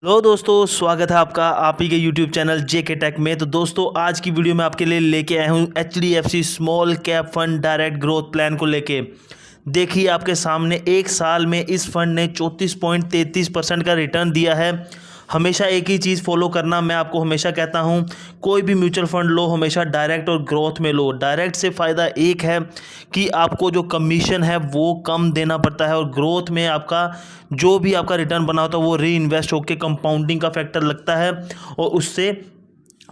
Hello दोस्तों, स्वागत है आपका आप ही के यूट्यूब चैनल जेके टेक में। तो दोस्तों, आज की वीडियो में आपके लिए लेके आया हूँ HDFC small cap fund direct growth plan को लेके। देखिए आपके सामने एक साल में इस फंड ने 34.33% का रिटर्न दिया है। हमेशा एक ही चीज़ फॉलो करना, मैं आपको हमेशा कहता हूँ, कोई भी म्यूचुअल फंड लो हमेशा डायरेक्ट और ग्रोथ में लो। डायरेक्ट से फ़ायदा एक है कि आपको जो कमीशन है वो कम देना पड़ता है, और ग्रोथ में आपका जो भी आपका रिटर्न बना होता है वो री इन्वेस्ट होकर कंपाउंडिंग का फैक्टर लगता है, और उससे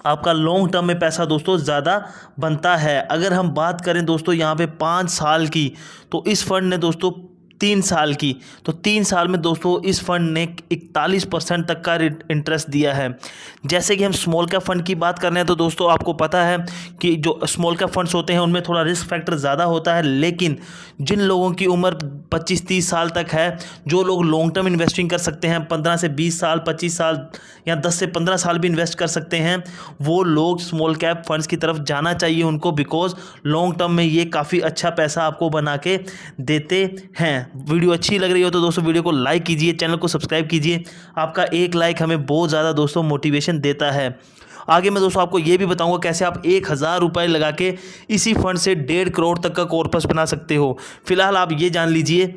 आपका लॉन्ग टर्म में पैसा दोस्तों ज़्यादा बनता है। अगर हम बात करें दोस्तों यहाँ पे 5 साल की, तो इस फंड ने दोस्तों 3 साल की, तो 3 साल में दोस्तों इस फंड ने 41% तक का इंटरेस्ट दिया है। जैसे कि हम स्मॉल कैप फंड की बात कर रहे हैं, तो दोस्तों आपको पता है कि जो स्मॉल कैप फंड्स होते हैं उनमें थोड़ा रिस्क फैक्टर ज़्यादा होता है, लेकिन जिन लोगों की उम्र 25-30 साल तक है, जो लोग लॉन्ग टर्म इन्वेस्टिंग कर सकते हैं, 15 से 20 साल, 25 साल या 10 से 15 साल भी इन्वेस्ट कर सकते हैं, वो लोग स्मॉल कैप फंड्स की तरफ जाना चाहिए उनको, बिकॉज लॉन्ग टर्म में ये काफ़ी अच्छा पैसा आपको बना के देते हैं। वीडियो अच्छी लग रही हो तो दोस्तों वीडियो को लाइक कीजिए, चैनल को सब्सक्राइब कीजिए। आपका एक लाइक हमें बहुत ज़्यादा दोस्तों मोटिवेशन देता है। आगे मैं दोस्तों आपको ये भी बताऊंगा कैसे आप 1000 रुपये लगा के इसी फंड से 1.5 करोड़ तक का कॉर्पस बना सकते हो। फिलहाल आप ये जान लीजिए,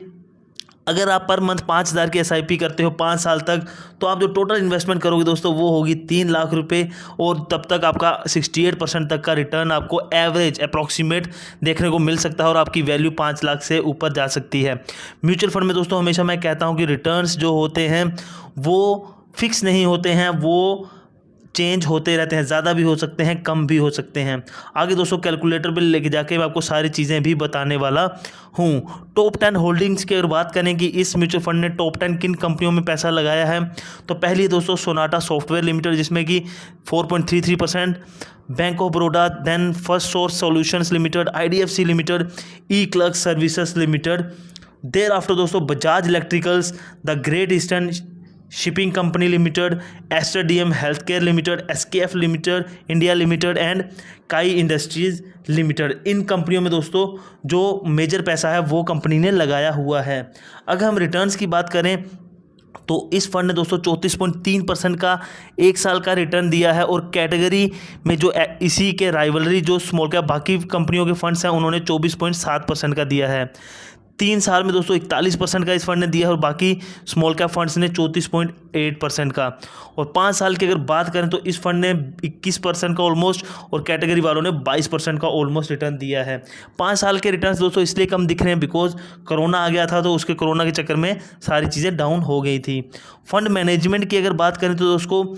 अगर आप पर मंथ 5000 की SIP करते हो 5 साल तक, तो आप जो टोटल इन्वेस्टमेंट करोगे दोस्तों वो होगी 3 लाख रुपए, और तब तक आपका 68% तक का रिटर्न आपको एवरेज अप्रॉक्सीमेट देखने को मिल सकता है, और आपकी वैल्यू 5 लाख से ऊपर जा सकती है। म्यूचुअल फंड में दोस्तों हमेशा मैं कहता हूँ कि रिटर्न्स जो होते हैं वो फिक्स नहीं होते हैं, वो चेंज होते रहते हैं, ज़्यादा भी हो सकते हैं, कम भी हो सकते हैं। आगे दोस्तों कैलकुलेटर पे लेके जाके मैं आपको सारी चीज़ें भी बताने वाला हूँ। टॉप 10 होल्डिंग्स की अगर बात करें कि इस म्यूचुअल फंड ने टॉप 10 किन कंपनियों में पैसा लगाया है, तो पहली दोस्तों सोनाटा सॉफ्टवेयर लिमिटेड, जिसमें कि 4.33%, bank of Baroda, then first source solutions limited, IDFC limited, e clerk services limited. There after दोस्तों Bajaj electricals, the great eastern shipping company limited, Aster DM health care limited, SKF limited, India limited and Kai industries limited. इन कंपनियों में दोस्तों जो major पैसा है वो company ने लगाया हुआ है। अगर हम रिटर्न्स की बात करें तो इस फंड ने दोस्तों 34.3% का एक साल का रिटर्न दिया है, और कैटेगरी में जो इसी के राइवलरी जो स्मॉल कैप बाकी कंपनियों के फंड्स हैं उन्होंने 24.7% का दिया है। 3 साल में दोस्तों 41% का इस फंड ने दिया है, और बाकी स्मॉल कैप फंड्स ने 34.8% का। और 5 साल की अगर बात करें तो इस फंड ने 21% का ऑलमोस्ट, और कैटेगरी वालों ने 22% का ऑलमोस्ट रिटर्न दिया है। 5 साल के रिटर्न्स दोस्तों इसलिए कम दिख रहे हैं बिकॉज कोरोना आ गया था, तो उसके कोरोना के चक्कर में सारी चीज़ें डाउन हो गई थी। फंड मैनेजमेंट की अगर बात करें तो दोस्तों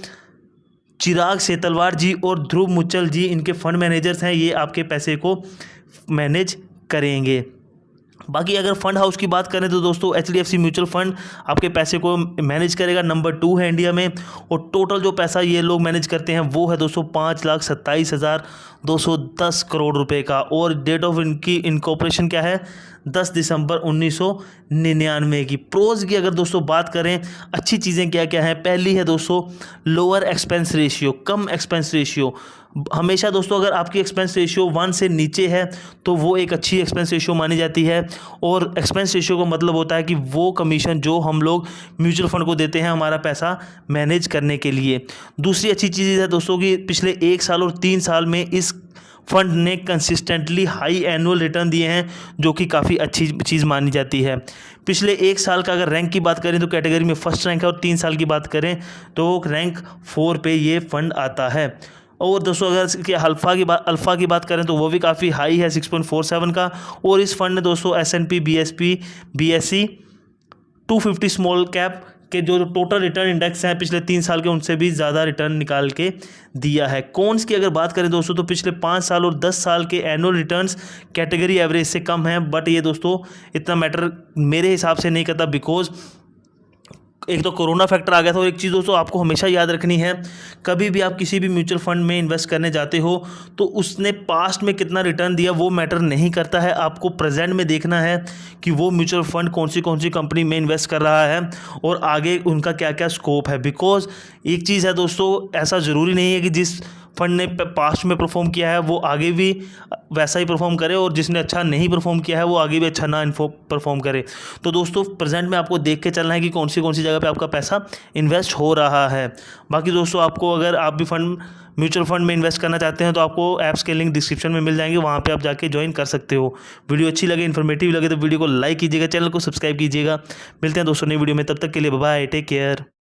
चिराग सेतलवार जी और ध्रुव मुच्चल जी इनके फंड मैनेजर्स हैं, ये आपके पैसे को मैनेज करेंगे। बाकी अगर फंड हाउस की बात करें तो दोस्तों HDFC म्यूचुअल फंड आपके पैसे को मैनेज करेगा, नंबर 2 है इंडिया में, और टोटल जो पैसा ये लोग मैनेज करते हैं वो है दोस्तों 5,27,210 करोड़ रुपए का, और डेट ऑफ इनकी इनकॉर्पोरेशन क्या है, 10 दिसंबर 1999 की। प्रोज की अगर दोस्तों बात करें, अच्छी चीज़ें क्या क्या हैं, पहली है दोस्तों लोअर एक्सपेंस रेशियो, कम एक्सपेंस रेशियो। हमेशा दोस्तों अगर आपकी एक्सपेंस रेशियो 1 से नीचे है तो वो एक अच्छी एक्सपेंस रेशियो मानी जाती है, और एक्सपेंस रेशियो का मतलब होता है कि वो कमीशन जो हम लोग म्यूचुअल फंड को देते हैं हमारा पैसा मैनेज करने के लिए। दूसरी अच्छी चीज़ है दोस्तों कि पिछले 1 साल और 3 साल में इस फंड ने कंसिस्टेंटली हाई एनुअल रिटर्न दिए हैं, जो कि काफ़ी अच्छी चीज़ मानी जाती है। पिछले 1 साल का अगर रैंक की बात करें तो कैटेगरी में फर्स्ट रैंक है, और 3 साल की बात करें तो रैंक 4 पे ये फंड आता है। और दोस्तों अगर इसकी अल्फ़ा की बात करें तो वो भी काफ़ी हाई है, 6.47 का। और इस फंड ने दोस्तों S&P BSP BSE 250 small cap के जो टोटल रिटर्न इंडेक्स हैं पिछले 3 साल के, उनसे भी ज़्यादा रिटर्न निकाल के दिया है। कॉन्स की अगर बात करें दोस्तों तो पिछले 5 साल और 10 साल के एनुअल रिटर्न्स कैटेगरी एवरेज से कम हैं, बट ये दोस्तों इतना मैटर मेरे हिसाब से नहीं करता, बिकॉज एक तो कोरोना फैक्टर आ गया था। और एक चीज़ दोस्तों आपको हमेशा याद रखनी है, कभी भी आप किसी भी म्यूचुअल फंड में इन्वेस्ट करने जाते हो तो उसने पास्ट में कितना रिटर्न दिया वो मैटर नहीं करता है, आपको प्रेजेंट में देखना है कि वो म्यूचुअल फंड कौन सी कंपनी में इन्वेस्ट कर रहा है और आगे उनका क्या क्या स्कोप है। बिकॉज एक चीज़ है दोस्तों, ऐसा ज़रूरी नहीं है कि जिस फंड ने पास्ट में परफॉर्म किया है वो आगे भी वैसा ही परफॉर्म करे, और जिसने अच्छा नहीं परफॉर्म किया है वो आगे भी अच्छा ना परफॉर्म करे। तो दोस्तों प्रेजेंट में आपको देख के चलना है कि कौन सी जगह पे आपका पैसा इन्वेस्ट हो रहा है। बाकी दोस्तों आपको अगर आप भी म्यूचुअल फंड में इन्वेस्ट करना चाहते हैं तो आपको ऐप्स के लिंक डिस्क्रिप्शन में मिल जाएंगे, वहाँ पे आप जाके ज्वाइन कर सकते हो। वीडियो अच्छी लगे, इन्फॉर्मेटिव लगे तो वीडियो को लाइक कीजिएगा, चैनल को सब्सक्राइब कीजिएगा। मिलते हैं दोस्तों नई वीडियो में, तब तक के लिए बाय बाय, टेक केयर।